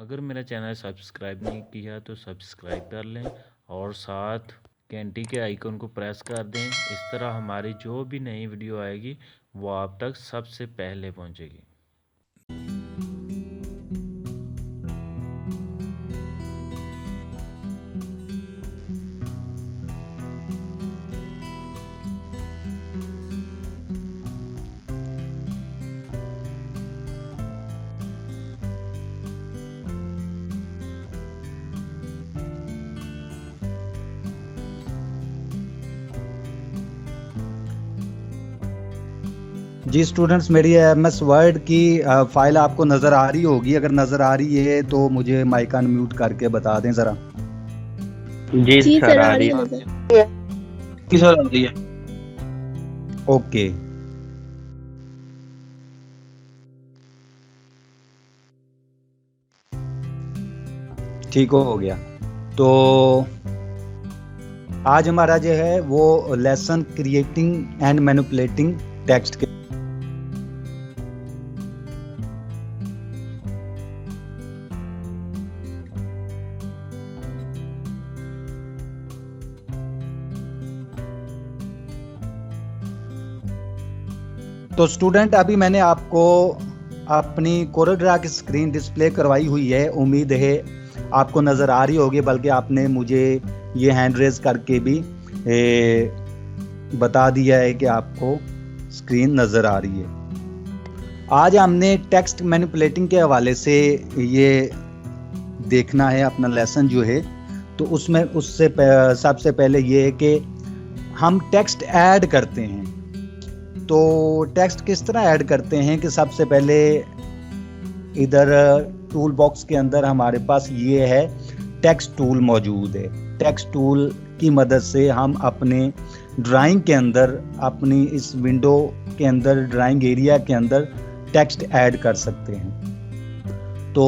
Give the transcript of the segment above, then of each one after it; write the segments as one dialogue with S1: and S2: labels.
S1: अगर मेरा channel subscribe नहीं किया तो सब्सक्राइब कर लें और साथ घंटी के आइकन को प्रेस कर दें। इस तरह हमारी जो भी नई वीडियो आएगी वो आप तक सबसे पहले पहुंचेगी।
S2: जी स्टूडेंट्स, मेरी एमएस वर्ड की फाइल आपको नज़र आ रही होगी। अगर नज़र आ रही है तो मुझे माइक अनम्यूट करके बता दें ज़रा।
S3: जी सर आ रही है।
S4: सर आ रही है।
S2: ओके, ठीक हो गया। तो आज हमारा जो है वो lesson creating and manipulating text के तो स्टूडेंट, अभी मैंने आपको अपनी कोरोड्रा की स्क्रीन डिस्प्ले करवाई हुई है। उम्मीद है आपको नज़र आ रही होगी, बल्कि आपने मुझे ये हैंड रेज करके भी बता दिया है कि आपको स्क्रीन नज़र आ रही है। आज हमने टेक्स्ट मैनिपुलेटिंग के हवाले से ये देखना है अपना लेसन जो है। तो उसमें सबसे पहले ये है कि हम टेक्स्ट ऐड करते हैं। तो टेक्स्ट किस तरह ऐड करते हैं कि सबसे पहले इधर टूल बॉक्स के अंदर हमारे पास ये है टेक्स्ट टूल मौजूद है। टेक्स्ट टूल की मदद से हम अपने ड्राइंग के अंदर, अपनी इस विंडो के अंदर, ड्राइंग एरिया के अंदर टेक्स्ट ऐड कर सकते हैं। तो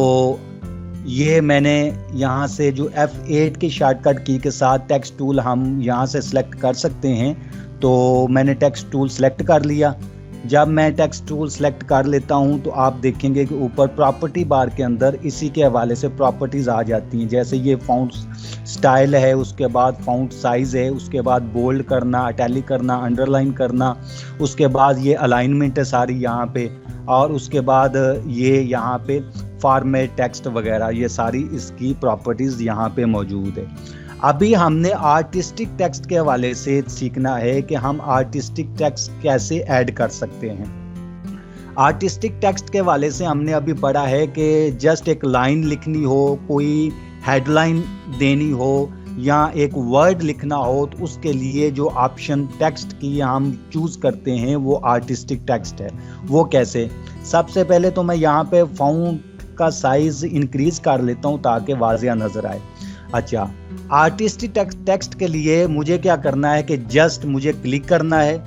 S2: ये मैंने यहाँ से जो F8 की शॉर्टकट की के साथ टेक्स्ट टूल हम यहाँ से सिलेक्ट कर सकते हैं। तो मैंने टेक्स्ट टूल सेलेक्ट कर लिया। जब मैं टेक्स्ट टूल सेलेक्ट कर लेता हूं तो आप देखेंगे कि ऊपर प्रॉपर्टी बार के अंदर इसी के हवाले से प्रॉपर्टीज़ आ जाती हैं। जैसे ये फ़ॉन्ट स्टाइल है, उसके बाद फ़ॉन्ट साइज़ है, उसके बाद बोल्ड करना, इटैलिक करना, अंडरलाइन करना, उसके बाद ये अलाइनमेंट है सारी यहाँ पे, और उसके बाद ये यहाँ पे फॉर्मेट टेक्स्ट वगैरह, ये सारी इसकी प्रॉपर्टीज़ यहाँ पे मौजूद है। अभी हमने आर्टिस्टिक टेक्स्ट के हवाले से सीखना है कि हम आर्टिस्टिक टेक्स्ट कैसे ऐड कर सकते हैं। आर्टिस्टिक टेक्स्ट के हवाले से हमने अभी पढ़ा है कि जस्ट एक लाइन लिखनी हो, कोई हेडलाइन देनी हो या एक वर्ड लिखना हो, तो उसके लिए जो ऑप्शन टेक्स्ट की हम चूज़ करते हैं वो आर्टिस्टिक टेक्स्ट है। वो कैसे? सबसे पहले तो मैं यहाँ पे फ़ॉन्ट का साइज़ इंक्रीज़ कर लेता हूँ ताकि वाज़िया नज़र आए। अच्छा, आर्टिस्टिक टेक्स्ट के लिए मुझे क्या करना है कि जस्ट मुझे क्लिक करना है,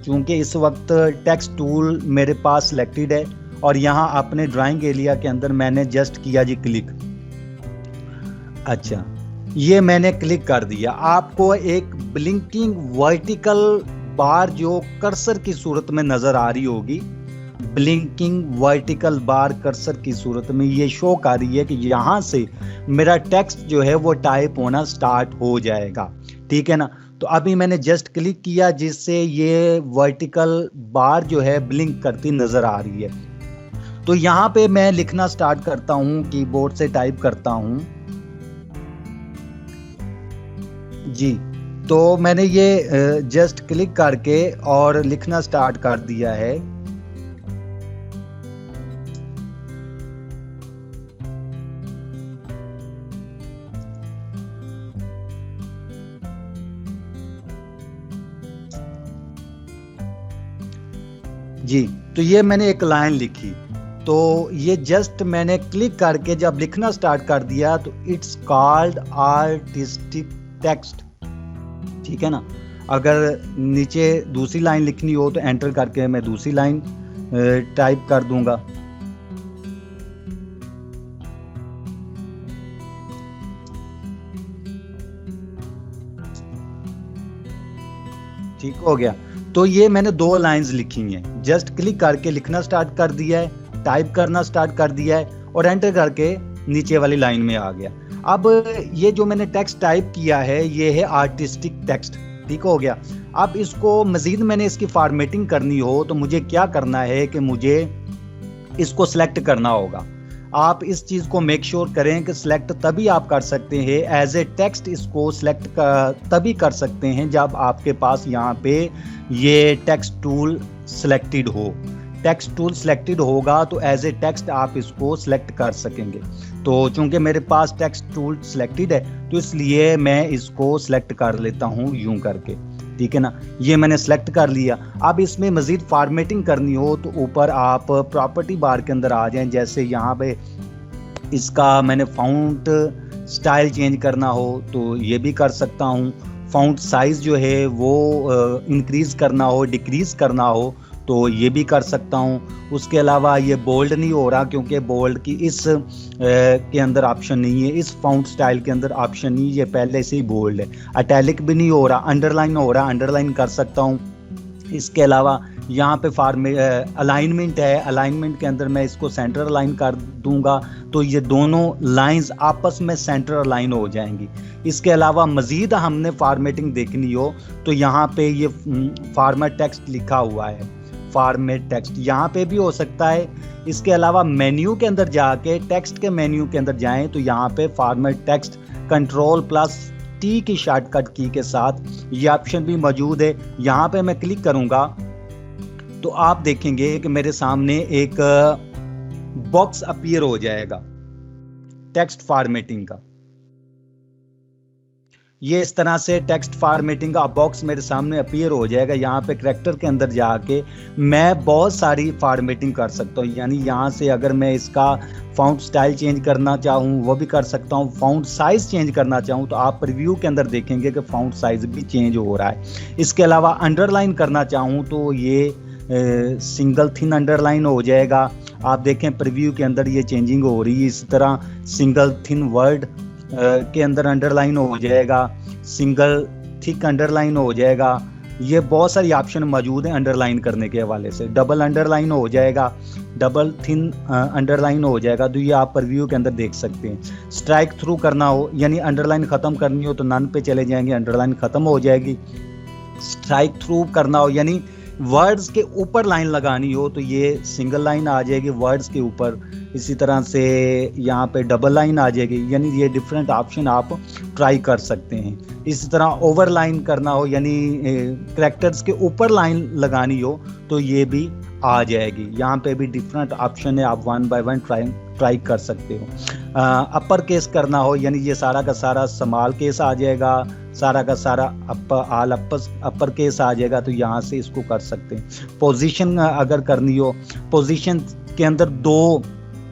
S2: क्योंकि इस वक्त टेक्स्ट टूल मेरे पास सिलेक्टेड है और यहाँ अपने ड्राइंग एरिया के अंदर मैंने जस्ट किया जी क्लिक। अच्छा, ये मैंने क्लिक कर दिया। आपको एक ब्लिंकिंग वर्टिकल बार जो कर्सर की सूरत में नज़र आ रही होगी, ब्लिंकिंग वर्टिकल बार कर्सर की सूरत में ये शो कर रही है कि यहाँ से मेरा टेक्स्ट जो है वो टाइप होना स्टार्ट हो जाएगा। ठीक है ना? तो अभी मैंने जस्ट क्लिक किया जिससे ये वर्टिकल बार जो है ब्लिंक करती नज़र आ रही है। तो यहाँ पे मैं लिखना स्टार्ट करता हूँ, कीबोर्ड से टाइप करता हूँ जी। तो मैंने ये जस्ट क्लिक करके और लिखना स्टार्ट कर दिया है। जी, तो ये मैंने एक लाइन लिखी। तो ये जस्ट मैंने क्लिक करके जब लिखना स्टार्ट कर दिया तो इट्स कॉल्ड आर्टिस्टिक टेक्स्ट। ठीक है ना? अगर नीचे दूसरी लाइन लिखनी हो तो एंटर करके मैं दूसरी लाइन टाइप कर दूंगा। ठीक हो गया। तो ये मैंने 2 लाइंस लिखी हैं। जस्ट क्लिक करके लिखना स्टार्ट कर दिया है, टाइप करना स्टार्ट कर दिया है और एंटर करके नीचे वाली लाइन में आ गया। अब ये जो मैंने टेक्स्ट टाइप किया है ये है आर्टिस्टिक टेक्स्ट, ठीक हो गया। अब इसको मजीद मैंने इसकी फॉर्मेटिंग करनी हो तो मुझे क्या करना है कि मुझे इसको सिलेक्ट करना होगा। आप इस चीज़ को मेक श्योर करें कि सिलेक्ट तभी आप कर सकते हैं, एज ए टेक्स्ट इसको सिलेक्ट तभी कर सकते हैं जब आपके पास यहाँ पे ये टेक्स्ट टूल सिलेक्टेड हो। टेक्स्ट टूल सिलेक्टेड होगा तो एज ए टेक्स्ट आप इसको सिलेक्ट कर सकेंगे। तो चूंकि मेरे पास टेक्स्ट टूल सिलेक्टेड है तो इसलिए मैं इसको सिलेक्ट कर लेता हूँ यूं करके, ठीक है ना। ये मैंने सिलेक्ट कर लिया। अब इसमें मजीद फॉर्मेटिंग करनी हो तो ऊपर आप प्रॉपर्टी बार के अंदर आ जाएं। जैसे यहाँ पे इसका मैंने फाउंट स्टाइल चेंज करना हो तो ये भी कर सकता हूँ। फाउंट साइज जो है वो इंक्रीज करना हो, डिक्रीज करना हो तो ये भी कर सकता हूँ। उसके अलावा ये बोल्ड नहीं हो रहा क्योंकि बोल्ड की इस के अंदर ऑप्शन नहीं है, इस फाउंट स्टाइल के अंदर ऑप्शन नहीं, ये पहले से ही बोल्ड है। अटैलिक भी नहीं हो रहा, अंडरलाइन हो रहा, अंडरलाइन कर सकता हूँ। इसके अलावा यहाँ पे अलाइनमेंट है, अलाइनमेंट के अंदर मैं इसको सेंटर अलाइन कर दूंगा तो ये दोनों लाइंस आपस में सेंटर अलाइन हो जाएंगी। इसके अलावा मजीद हमने फॉर्मेटिंग देखनी हो तो यहाँ पे ये फॉर्मेट टेक्स्ट लिखा हुआ है, फॉर्मेट टेक्स्ट यहाँ पे भी हो सकता है। इसके अलावा मेन्यू के अंदर जाके टेक्स्ट के मेन्यू के अंदर जाएं तो यहाँ पे फॉर्मेट टेक्स्ट Ctrl+T की शॉर्टकट की के साथ ये ऑप्शन भी मौजूद है। यहाँ पे मैं क्लिक करूंगा तो आप देखेंगे कि मेरे सामने एक बॉक्स अपीयर हो जाएगा टेक्स्ट फॉर्मेटिंग का। ये इस तरह से टेक्स्ट फॉर्मेटिंग का बॉक्स मेरे सामने अपीयर हो जाएगा। यहाँ पे करैक्टर के अंदर जाके मैं बहुत सारी फॉर्मेटिंग कर सकता हूँ। यानी यहाँ से अगर मैं इसका फाउंट स्टाइल चेंज करना चाहूँ वो भी कर सकता हूँ, फाउंट साइज चेंज करना चाहूँ तो आप प्रीव्यू के अंदर देखेंगे कि फाउंट साइज भी चेंज हो रहा है। इसके अलावा अंडरलाइन करना चाहूँ तो ये सिंगल थिन अंडरलाइन हो जाएगा। आप देखें प्रीव्यू के अंदर ये चेंजिंग हो रही है। इसी तरह सिंगल थिन वर्ड के अंदर अंडरलाइन हो जाएगा, सिंगल थिक अंडरलाइन हो जाएगा। ये बहुत सारी ऑप्शन मौजूद हैं अंडरलाइन करने के हवाले से। डबल अंडरलाइन हो जाएगा, डबल थिन अंडरलाइन हो जाएगा, तो ये आप प्रीव्यू के अंदर देख सकते हैं। स्ट्राइक थ्रू करना हो यानी अंडरलाइन खत्म करनी हो तो नन पे चले जाएंगे, अंडरलाइन खत्म हो जाएगी। स्ट्राइक थ्रू करना हो यानी वर्ड्स के ऊपर लाइन लगानी हो तो ये सिंगल लाइन आ जाएगी वर्ड्स के ऊपर। इसी तरह से यहाँ पे डबल लाइन आ जाएगी, यानी ये डिफरेंट ऑप्शन आप ट्राई कर सकते हैं। इसी तरह ओवर लाइन करना हो यानी कैरेक्टर्स के ऊपर लाइन लगानी हो तो ये भी आ जाएगी। यहाँ पे भी डिफरेंट ऑप्शन है, आप वन बाय वन ट्राई कर सकते हो। अपर केस करना हो यानी ये सारा का सारा स्मॉल केस आ जाएगा, सारा का सारा ऑल अपर केस आ जाएगा, तो यहाँ से इसको कर सकते हैं। पोजीशन अगर करनी हो, पोजीशन के अंदर दो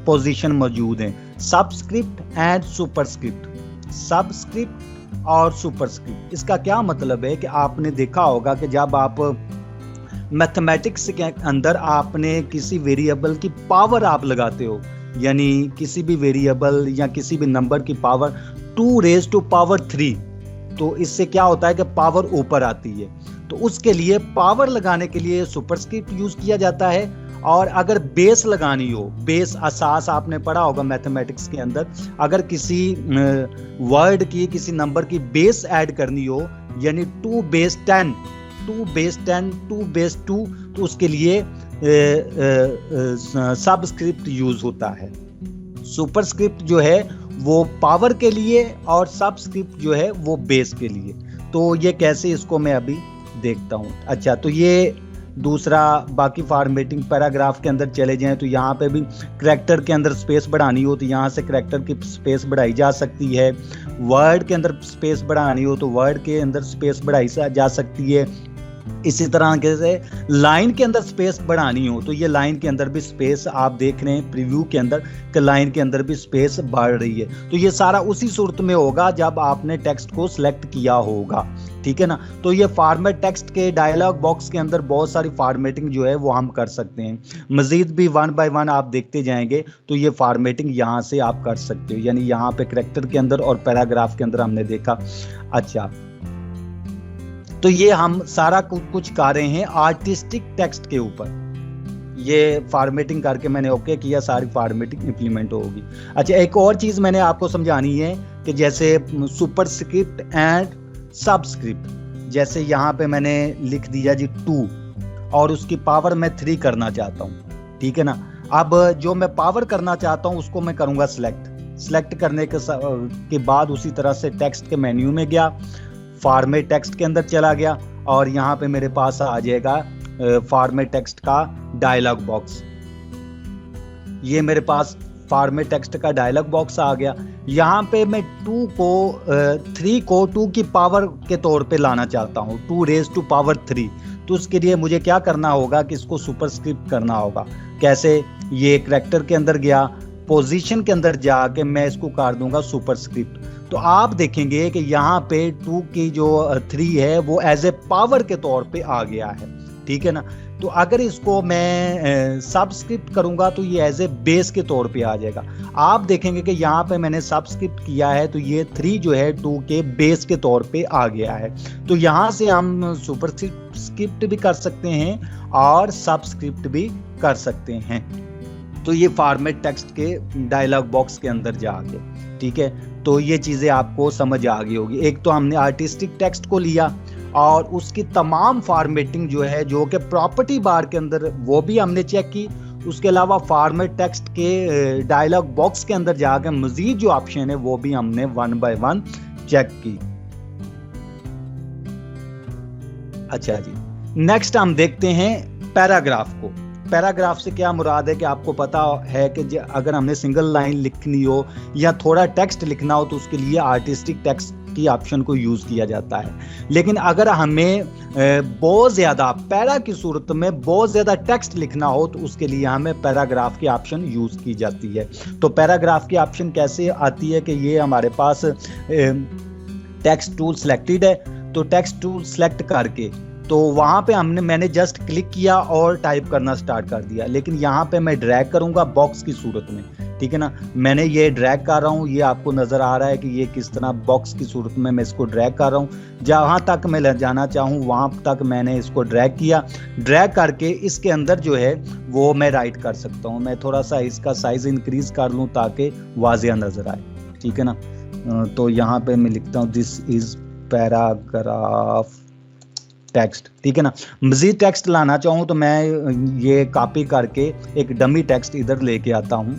S2: पोजीशन मौजूद हैं, सबस्क्रिप्ट एंड सुपरस्क्रिप्ट। सबस्क्रिप्ट और सुपरस्क्रिप्ट, इसका क्या मतलब है कि आपने देखा होगा कि जब आप मैथमेटिक्स के अंदर आपने किसी वेरिएबल की पावर आप लगाते हो, यानी किसी भी वेरिएबल या किसी भी नंबर की पावर 2⁻³ तो इससे क्या होता है कि पावर ऊपर आती है, तो उसके लिए पावर लगाने के लिए सुपरस्क्रिप्ट यूज किया जाता है। और अगर बेस लगानी हो, बेस असास आपने पढ़ा होगा मैथमेटिक्स के अंदर, अगर किसी वर्ड की किसी नंबर की बेस ऐड करनी हो यानी 2⁻10 2⁻2 तो उसके लिए सबस्क्रिप्ट यूज होता है। सुपरस्क्रिप्ट जो है वो पावर के लिए और सबस्क्रिप्ट जो है वो बेस के लिए। तो ये कैसे, इसको मैं अभी देखता हूँ। अच्छा, तो ये दूसरा बाकी फॉर्मेटिंग पैराग्राफ के अंदर चले जाएं तो यहाँ पे भी करैक्टर के अंदर स्पेस बढ़ानी हो तो यहाँ से करैक्टर की स्पेस बढ़ाई जा सकती है। वर्ड के अंदर स्पेस बढ़ानी हो तो वर्ड के अंदर स्पेस बढ़ाई जा सकती है। इसी तरह से लाइन के अंदर स्पेस बढ़ानी हो तो ये लाइन के अंदर भी स्पेस आप देख रहे हैं प्रीव्यू के अंदर कि लाइन के अंदर भी स्पेस बढ़ रही है। तो ये सारा उसी सूरत में होगा जब आपने टेक्स्ट को सिलेक्ट किया होगा, ठीक है ना। तो ये फॉर्मेट टेक्स्ट के डायलॉग बॉक्स के अंदर बहुत सारी फॉर्मेटिंग जो है वो हम कर सकते हैं। मजीद भी वन बाय वन आप देखते जाएंगे तो ये फॉर्मेटिंग यहाँ से आप कर सकते हो, यानी यहाँ पे करैक्टर के अंदर और पैराग्राफ के अंदर हमने देखा। अच्छा, तो ये हम सारा कुछ कर रहे हैं आर्टिस्टिक टेक्स्ट के ऊपर। ये फॉर्मेटिंग करके मैंने ओके किया, सारी फॉर्मेटिंग इंप्लीमेंट होगी। अच्छा, एक और चीज़ मैंने आपको समझानी है कि जैसे सुपरस्क्रिप्ट एंड सबस्क्रिप्ट, जैसे यहाँ पे मैंने लिख दिया जी 2 और उसकी पावर मैं 3 करना चाहता हूँ, ठीक है ना। अब जो मैं पावर करना चाहता हूँ उसको मैं करूँगा सेलेक्ट करने के बाद उसी तरह से टेक्स्ट के मेन्यू में गया, फॉर्मेट टेक्स्ट के अंदर चला गया और यहाँ पे मेरे पास आ जाएगा फॉर्मेट टेक्स्ट का डायलॉग बॉक्स। ये मेरे पास फॉर्मेट टेक्स्ट का डायलॉग बॉक्स आ गया। यहाँ पे मैं 3 को 2 की पावर के तौर पे लाना चाहता हूँ, 2 रेज़ टू पावर 3। तो उसके लिए मुझे क्या करना होगा कि इसको सुपरस्क्रिप्ट करना होगा। कैसे? ये कैरेक्टर के अंदर गया, पोजीशन के अंदर जाके मैं इसको कर दूंगा सुपरस्क्रिप्ट। तो आप देखेंगे कि यहाँ पे 2 की जो 3 है वो एज ए पावर के तौर पे आ गया है, ठीक है ना। तो अगर इसको मैं सबस्क्रिप्ट करूंगा तो ये एज ए बेस के तौर पे आ जाएगा। आप देखेंगे कि यहाँ पे मैंने सबस्क्रिप्ट किया है तो ये 3 जो है 2 के बेस के तौर पे आ गया है। तो यहाँ से हम सुपरस्क्रिप्ट भी कर सकते हैं और सबस्क्रिप्ट भी कर सकते हैं। तो ये फॉर्मेट टेक्स्ट के डायलॉग बॉक्स के अंदर जाके, ठीक है। तो ये चीज़ें आपको समझ आ गई होगी। एक तो हमने आर्टिस्टिक टेक्स्ट को लिया और उसकी तमाम फॉर्मेटिंग जो है, जो कि प्रॉपर्टी बार के अंदर, वो भी हमने चेक की। उसके अलावा फॉर्मेट टेक्स्ट के डायलॉग बॉक्स के अंदर जाकर मजीद जो ऑप्शन है वो भी हमने 1 बाय 1 चेक की। अच्छा जी, नेक्स्ट हम देखते हैं पैराग्राफ को। पैराग्राफ से क्या मुराद है कि आपको पता है कि अगर हमने सिंगल लाइन लिखनी हो या थोड़ा टेक्स्ट लिखना हो तो उसके लिए आर्टिस्टिक टेक्स्ट की ऑप्शन को यूज किया जाता है। लेकिन अगर हमें बहुत ज्यादा पैरा की सूरत में बहुत ज्यादा टेक्स्ट लिखना हो तो उसके लिए हमें पैराग्राफ की ऑप्शन यूज की जाती है। तो पैराग्राफ की ऑप्शन कैसे आती है कि ये हमारे पास टेक्स्ट टूल सिलेक्टेड है, तो टेक्स्ट टूल सेलेक्ट करके तो वहाँ पे मैंने जस्ट क्लिक किया और टाइप करना स्टार्ट कर दिया। लेकिन यहाँ पे मैं ड्रैग करूँगा बॉक्स की सूरत में, ठीक है ना। मैंने ये ड्रैग कर रहा हूँ, ये आपको नज़र आ रहा है कि ये किस तरह बॉक्स की सूरत में मैं इसको ड्रैग कर रहा हूँ। जहाँ तक मैं ले जाना चाहूँ वहाँ तक मैंने इसको ड्रैग किया। ड्रैग करके इसके अंदर जो है वो मैं राइट कर सकता हूँ। मैं थोड़ा सा इसका साइज़ इंक्रीज़ कर लूँ ताकि वाज़िया नज़र आए, ठीक है ना। तो यहाँ पर मैं लिखता हूँ दिस इज़ पैराग्राफ टेक्स्ट, ठीक है ना। मजीद टेक्स्ट लाना चाहूँ तो मैं ये कॉपी करके एक डमी टेक्स्ट इधर लेके आता हूँ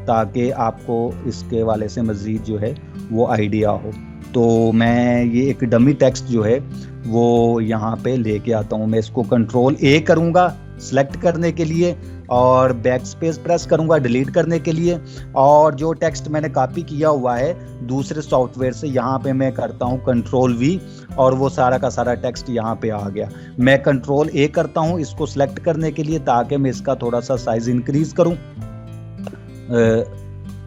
S2: ताकि आपको इसके वाले से मजीद जो है वो आइडिया हो। तो मैं ये एक डमी टेक्स्ट जो है वो यहाँ पे लेके आता हूँ। मैं इसको कंट्रोल A करूँगा सेलेक्ट करने के लिए और बैक स्पेस प्रेस करूँगा डिलीट करने के लिए। और जो टेक्स्ट मैंने कॉपी किया हुआ है दूसरे सॉफ्टवेयर से, यहाँ पे मैं करता हूँ कंट्रोल V और वो सारा का सारा टेक्स्ट यहाँ पे आ गया। मैं कंट्रोल A करता हूँ इसको सिलेक्ट करने के लिए ताकि मैं इसका थोड़ा सा साइज इंक्रीज करूँ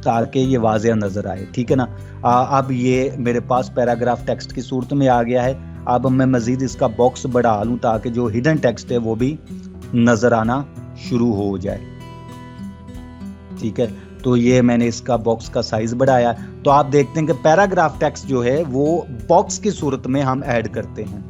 S2: ताकि ये वाज़िया नज़र आए, ठीक है ना। अब ये मेरे पास पैराग्राफ टेक्स्ट की सूरत में आ गया है। अब मैं मज़ीद इसका बॉक्स बढ़ा लूँ ताकि जो हिडन टेक्स्ट है वो भी नज़र आना शुरू हो जाए, ठीक है। तो ये मैंने इसका बॉक्स का साइज बढ़ाया। तो आप देखते हैं कि पैराग्राफ टेक्स्ट जो है वो बॉक्स की सूरत में हम ऐड करते हैं,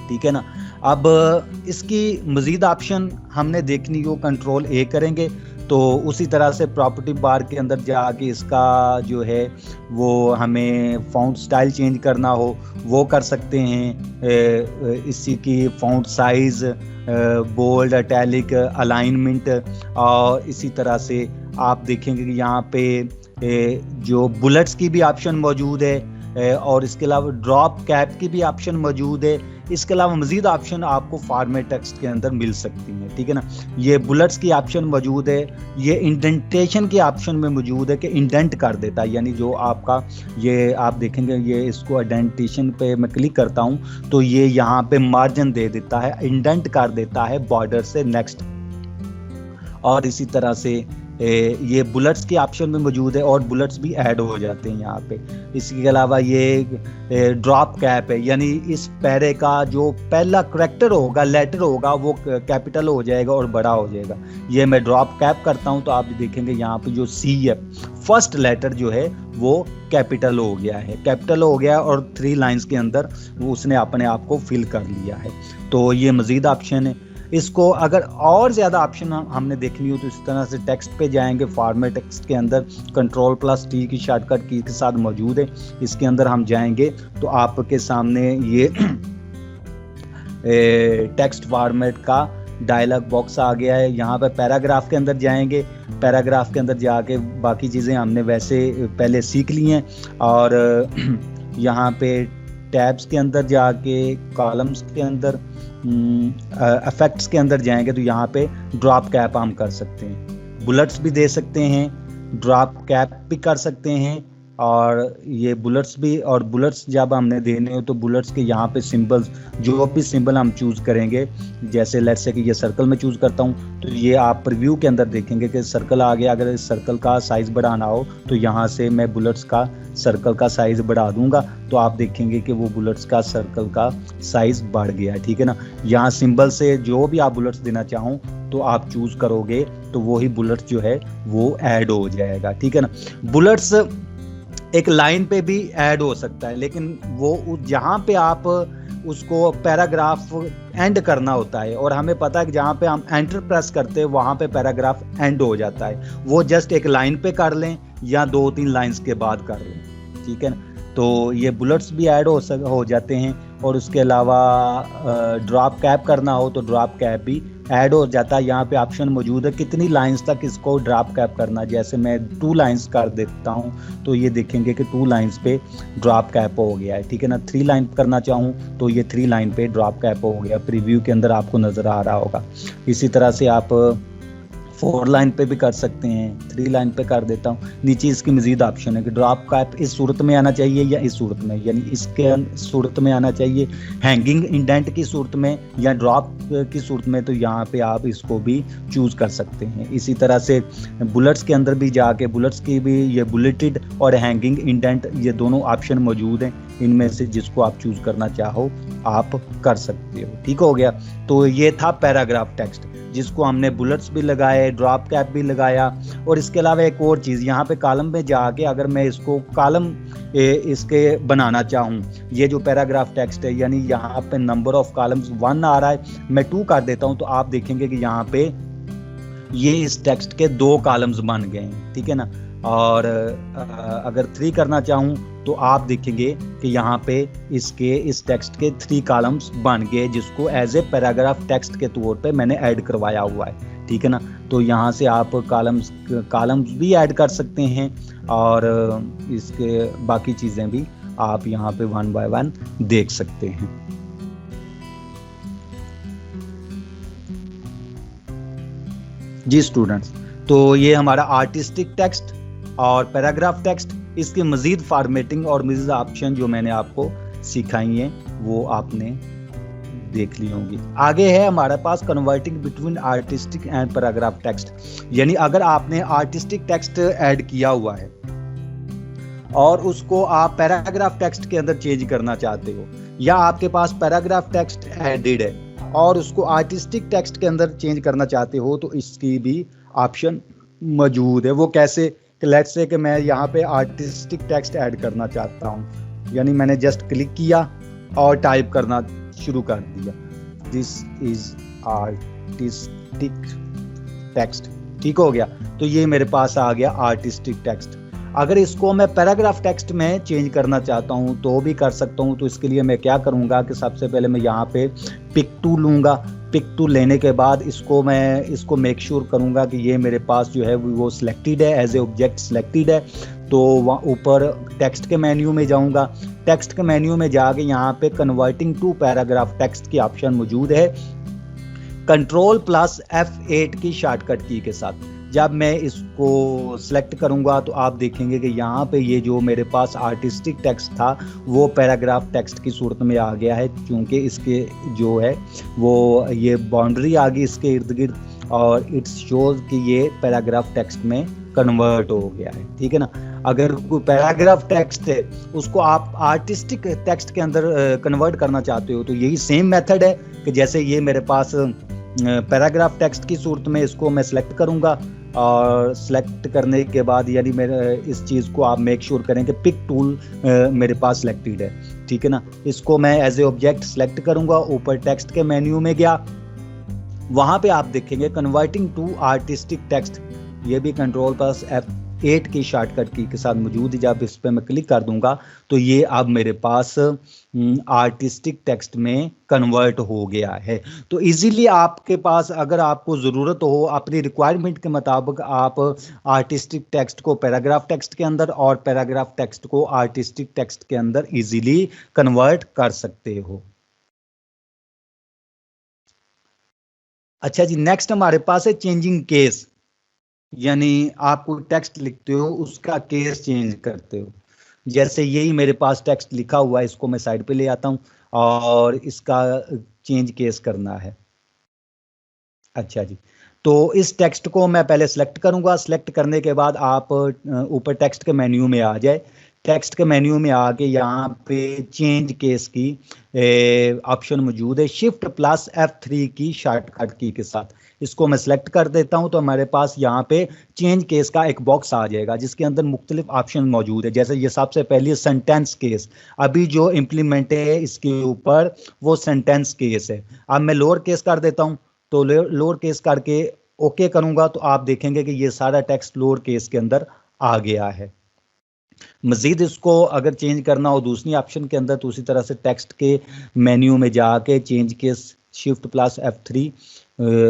S2: ठीक है ना। अब इसकी मज़ीद ऑप्शन हमने देखनी हो कंट्रोल A करेंगे तो उसी तरह से प्रॉपर्टी बार के अंदर जाके इसका जो है वो हमें फ़ॉन्ट स्टाइल चेंज करना हो वो कर सकते हैं। इसी की font size, bold, italic, alignment और इसी तरह से आप देखेंगे कि यहाँ पे जो बुलेट्स की भी ऑप्शन मौजूद है और इसके अलावा ड्रॉप कैप की भी ऑप्शन मौजूद है। इसके अलावा मज़ीद ऑप्शन आपको फॉर्मेट टेक्स्ट के अंदर मिल सकती हैं, ठीक है ना। ये बुलेट्स की ऑप्शन मौजूद है, ये इंडेंटेशन के ऑप्शन में मौजूद है कि इंडेंट कर देता है, यानी जो आपका ये आप देखेंगे ये इसको इंडेंटेशन पे मैं क्लिक करता हूँ तो ये यहाँ पे मार्जिन दे देता है, इंडेंट कर देता है बॉर्डर से नेक्स्ट। और इसी तरह से ये बुलेट्स के ऑप्शन में मौजूद है और बुलेट्स भी ऐड हो जाते हैं यहाँ पे। इसके अलावा ये ड्रॉप कैप है, यानी इस पैरे का जो पहला करैक्टर होगा, लेटर होगा, वो कैपिटल हो जाएगा और बड़ा हो जाएगा। ये मैं ड्रॉप कैप करता हूँ तो आप देखेंगे यहाँ पे जो C है फर्स्ट लेटर जो है वो कैपिटल हो गया है, कैपिटल हो गया और 3 लाइंस के अंदर वो उसने अपने आप को फिल कर लिया है। तो ये मज़ीद ऑप्शन है। इसको अगर और ज़्यादा ऑप्शन हमने देखनी हो तो इस तरह से टेक्स्ट पे जाएंगे, फॉर्मेट टेक्स्ट के अंदर Ctrl+T की शॉर्टकट की के साथ मौजूद है। इसके अंदर हम जाएंगे तो आपके सामने ये टेक्स्ट फॉर्मेट का डायलॉग बॉक्स आ गया है। यहाँ पे पैराग्राफ के अंदर जाएंगे, पैराग्राफ के अंदर जाके बाकी चीज़ें हमने वैसे पहले सीख ली हैं, और यहाँ पे टैब्स के अंदर जाके कॉलम्स के अंदर इफेक्ट्स के अंदर जाएंगे तो यहाँ पे ड्रॉप कैप हम कर सकते हैं, बुलेट्स भी दे सकते हैं, ड्रॉप कैप भी कर सकते हैं, और ये बुलेट्स भी, और बुलेट्स जब हमने देने हो तो बुलेट्स के यहाँ पे सिंबल्स, जो भी सिंबल हम चूज़ करेंगे, जैसे लेट्स से कि ये सर्कल में चूज़ करता हूँ तो ये आप प्रीव्यू के अंदर देखेंगे कि सर्कल आ गया। अगर इस सर्कल का साइज़ बढ़ाना हो तो यहाँ से मैं बुलेट्स का सर्कल का साइज़ बढ़ा दूंगा तो आप देखेंगे कि वो बुलेट्स का सर्कल का साइज़ बढ़ गया है, ठीक है ना। यहाँ सिंबल से जो भी आप बुलेट्स देना चाहो तो आप चूज़ करोगे तो वही बुलेट्स जो है वो ऐड हो जाएगा, ठीक है ना। बुलेट्स एक लाइन पे भी ऐड हो सकता है, लेकिन वो जहाँ पे आप उसको पैराग्राफ एंड करना होता है, और हमें पता है कि जहाँ पे हम एंटर प्रेस करते हैं वहाँ पे पैराग्राफ एंड हो जाता है, वो जस्ट एक लाइन पे कर लें या 2-3 लाइंस के बाद कर लें, ठीक है ना। तो ये बुलेट्स भी ऐड हो जाते हैं, और उसके अलावा ड्रॉप कैप करना हो तो ड्रॉप कैप भी ऐड हो जाता है। यहाँ पे ऑप्शन मौजूद है कितनी लाइंस तक इसको ड्रॉप कैप करना, जैसे मैं 2 लाइंस कर देता हूँ तो ये देखेंगे कि 2 लाइंस पे ड्रॉप कैप हो गया है, ठीक है ना। 3 लाइन करना चाहूँ तो ये 3 लाइन पे ड्रॉप कैप हो गया, प्रीव्यू के अंदर आपको नज़र आ रहा होगा। इसी तरह से आप 4 लाइन पे भी कर सकते हैं, 3 लाइन पे कर देता हूँ। नीचे इसकी मजीद ऑप्शन है कि ड्रॉप कैप इस सूरत में आना चाहिए या इस सूरत में, यानी इसके सूरत में आना चाहिए, हैंगिंग इंडेंट की सूरत में या ड्रॉप की सूरत में, तो यहाँ पे आप इसको भी चूज़ कर सकते हैं। इसी तरह से बुलेट्स के अंदर भी जाके बुलेट्स की भी ये बुलेटेड और हैंगिंग इंडेंट ये दोनों ऑप्शन मौजूद हैं, इनमें से जिसको आप चूज़ करना चाहो आप कर सकते हो, ठीक हो गया। तो ये था पैराग्राफ टेक्स्ट जिसको हमने बुलेट्स भी लगाए, ड्रॉप कैप भी लगाया, और इसके अलावा एक और चीज़ यहाँ पे कॉलम में जाके अगर मैं इसको कॉलम इसके बनाना चाहूँ, ये जो पैराग्राफ टेक्स्ट है यानी यहाँ पे नंबर ऑफ कॉलम्स 1 आ रहा है, मैं 2 कर देता हूँ तो आप देखेंगे कि यहाँ पे ये इस टेक्स्ट के 2 कॉलम्स बन गए हैं, ठीक है ना। और अगर 3 करना चाहूँ तो आप देखेंगे कि यहाँ पे इसके इस टेक्स्ट के 3 कॉलम्स बन गए, जिसको एज ए पैराग्राफ टेक्स्ट के तौर पे मैंने ऐड करवाया हुआ है, ठीक है ना। तो यहाँ से आप कॉलम्स भी ऐड कर सकते हैं, और इसके बाकी चीज़ें भी आप यहाँ पे 1 बाय 1 देख सकते हैं। जी स्टूडेंट्स, तो ये हमारा आर्टिस्टिक टेक्स्ट और पैराग्राफ टेक्स्ट, इसकी मज़ीद फॉर्मेटिंग और मज़ीद ऑप्शन जो मैंने आपको सिखाई हैं वो आपने देख ली होंगी। आगे है हमारे पास converting between artistic and paragraph text, यानी अगर आपने आर्टिस्टिक टेक्स्ट ऐड किया हुआ है और उसको आप पैराग्राफ टेक्स्ट के अंदर चेंज करना चाहते हो, या आपके पास पैराग्राफ टेक्स्ट एडिड है और उसको आर्टिस्टिक टेक्स्ट के अंदर चेंज करना चाहते हो, तो इसकी भी ऑप्शन मौजूद है। वो कैसे, लेट्स से कि मैं यहाँ पे आर्टिस्टिक टेक्स्ट ऐड करना चाहता हूँ, यानी मैंने जस्ट क्लिक किया और टाइप करना शुरू कर दिया, दिस इज आर्टिस्टिक टेक्स्ट, ठीक हो गया। तो ये मेरे पास आ गया आर्टिस्टिक टेक्स्ट। अगर इसको मैं पैराग्राफ टेक्स्ट में चेंज करना चाहता हूँ तो भी कर सकता हूँ। तो इसके लिए मैं क्या करूँगा कि सबसे पहले मैं यहाँ पे पिक टू लूँगा। पिक टू लेने के बाद इसको मेक श्योर करूँगा कि ये मेरे पास जो है वो सिलेक्टेड है, एज ए ऑब्जेक्ट सिलेक्टेड है। तो वहाँ ऊपर टेक्स्ट के मेन्यू में जाऊँगा। टेक्स्ट के मेन्यू में जाके यहाँ पे कन्वर्टिंग टू पैराग्राफ टेक्स्ट की ऑप्शन मौजूद है, Ctrl+F8 की शॉर्टकट की के साथ। जब मैं इसको सिलेक्ट करूंगा तो आप देखेंगे कि यहाँ पे ये जो मेरे पास आर्टिस्टिक टेक्स्ट था वो पैराग्राफ टेक्स्ट की सूरत में आ गया है, क्योंकि इसके जो है वो ये बाउंड्री आ गई इसके इर्द गिर्द, और इट्स शोज कि ये पैराग्राफ टेक्स्ट में कन्वर्ट हो गया है, ठीक है ना। अगर कोई पैराग्राफ टेक्स्ट है उसको आप आर्टिस्टिक टेक्स्ट के अंदर कन्वर्ट करना चाहते हो तो यही सेम मेथड है कि जैसे ये मेरे पास पैराग्राफ टेक्स्ट की सूरत में इसको मैं सिलेक्ट करूंगा, और सिलेक्ट करने के बाद यानी मेरे इस चीज़ को आप मेक श्योर करें कि पिक टूल मेरे पास सिलेक्टेड है, ठीक है ना। इसको मैं एज ए ऑब्जेक्ट सिलेक्ट करूंगा, ऊपर टेक्स्ट के मेन्यू में गया, वहां पे आप देखेंगे कन्वर्टिंग टू आर्टिस्टिक टेक्स्ट, ये भी कंट्रोल प्लस F8 की शॉर्टकट की के साथ मौजूद है। जब इस पे मैं क्लिक कर दूंगा तो ये अब मेरे पास आर्टिस्टिक टेक्स्ट में कन्वर्ट हो गया है। तो इजीली आपके पास अगर आपको ज़रूरत हो अपनी रिक्वायरमेंट के मुताबिक आप आर्टिस्टिक टेक्स्ट को पैराग्राफ टेक्स्ट के अंदर और पैराग्राफ टेक्स्ट को आर्टिस्टिक टेक्स्ट के अंदर इजीली कन्वर्ट कर सकते हो। अच्छा जी, नेक्स्ट हमारे पास है चेंजिंग केस, यानी आप कोई टेक्स्ट लिखते हो उसका केस चेंज करते हो। जैसे यही मेरे पास टेक्स्ट लिखा हुआ है, इसको मैं साइड पे ले आता हूं और इसका चेंज केस करना है। अच्छा जी, तो इस टेक्स्ट को मैं पहले सिलेक्ट करूंगा। सिलेक्ट करने के बाद आप ऊपर टेक्स्ट के मेन्यू में आ जाए। टेक्स्ट के मेन्यू में आके यहाँ पे चेंज केस की ऑप्शन मौजूद है, शिफ्ट प्लस F3 की शॉर्टकट की के साथ। इसको मैं सिलेक्ट कर देता हूं तो हमारे पास यहाँ पे चेंज केस का एक बॉक्स आ जाएगा जिसके अंदर मुख्तलिफ ऑप्शन मौजूद है। जैसे ये सबसे पहले सेंटेंस केस, अभी जो इम्प्लीमेंट है इसके ऊपर वो सेंटेंस केस है। अब मैं लोअर केस कर देता हूँ, तो लोअर केस करके ओके करूंगा तो आप देखेंगे कि ये सारा टेक्स्ट लोअर केस के अंदर आ गया है। मजीद इसको अगर चेंज करना हो दूसरी ऑप्शन के अंदर तो उसी तरह से टेक्स्ट के मेन्यू में जाके change case shift plus F3,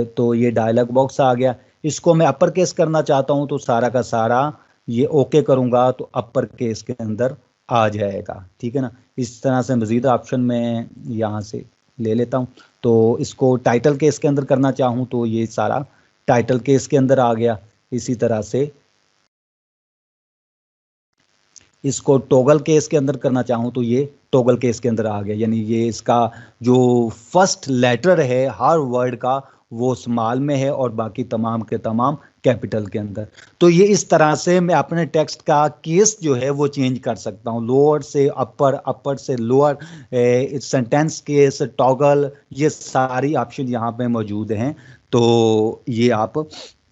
S2: तो ये डायलॉग बॉक्स आ गया। इसको मैं अपर केस करना चाहता हूं तो सारा का सारा ये ओके करूंगा तो अपर केस के अंदर आ जाएगा। ठीक है ना, इस तरह से मजीद ऑप्शन मैं यहाँ से ले लेता हूँ। तो इसको टाइटल केस के अंदर करना चाहूँ तो ये सारा टाइटल केस के अंदर आ गया। इसी तरह से इसको टॉगल केस के अंदर करना चाहूँ तो ये टॉगल केस के अंदर आ गया, यानी ये इसका जो फर्स्ट लेटर है हर वर्ड का वो स्मॉल में है और बाकी तमाम के तमाम कैपिटल के अंदर। तो ये इस तरह से मैं अपने टेक्स्ट का केस जो है वो चेंज कर सकता हूँ, लोअर से अपर, अपर से लोअर, सेंटेंस केस, टॉगल, ये सारी ऑप्शन यहाँ पे मौजूद हैं। तो ये आप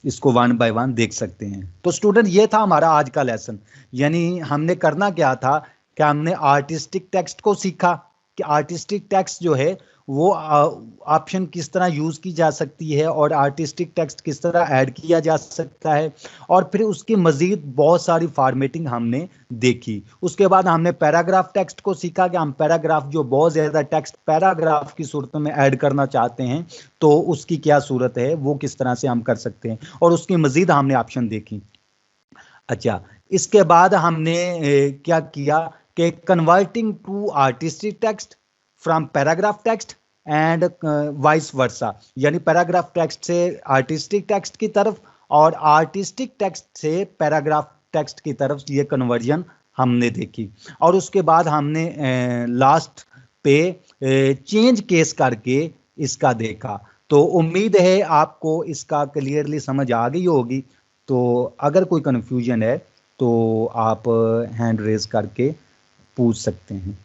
S2: इसको वन बाय वन देख सकते हैं। तो स्टूडेंट ये था हमारा आज का लेसन, यानी हमने करना क्या था कि हमने आर्टिस्टिक टेक्स्ट को सीखा कि आर्टिस्टिक टेक्स्ट जो है वो ऑप्शन किस तरह यूज की जा सकती है और आर्टिस्टिक टेक्स्ट किस तरह ऐड किया जा सकता है, और फिर उसकी मजीद बहुत सारी फॉर्मेटिंग हमने देखी। उसके बाद हमने पैराग्राफ टेक्स्ट को सीखा कि हम पैराग्राफ जो बहुत ज़्यादा टेक्स्ट पैराग्राफ की सूरत में ऐड करना चाहते हैं तो उसकी क्या सूरत है, वो किस तरह से हम कर सकते हैं, और उसकी मजीद हमने ऑप्शन देखी। अच्छा, इसके बाद हमने क्या किया कि converting to artistic text from paragraph text and vice versa, यानी पैराग्राफ टेक्स्ट से आर्टिस्टिक टेक्स्ट की तरफ और आर्टिस्टिक टेक्स्ट से पैराग्राफ टेक्स्ट की तरफ ये कन्वर्जन हमने देखी। और उसके बाद हमने लास्ट पे चेंज केस करके इसका देखा। तो उम्मीद है आपको इसका क्लियरली समझ आ गई होगी। तो अगर कोई कन्फ्यूजन है तो आप हैंड रेज करके पूछ सकते हैं।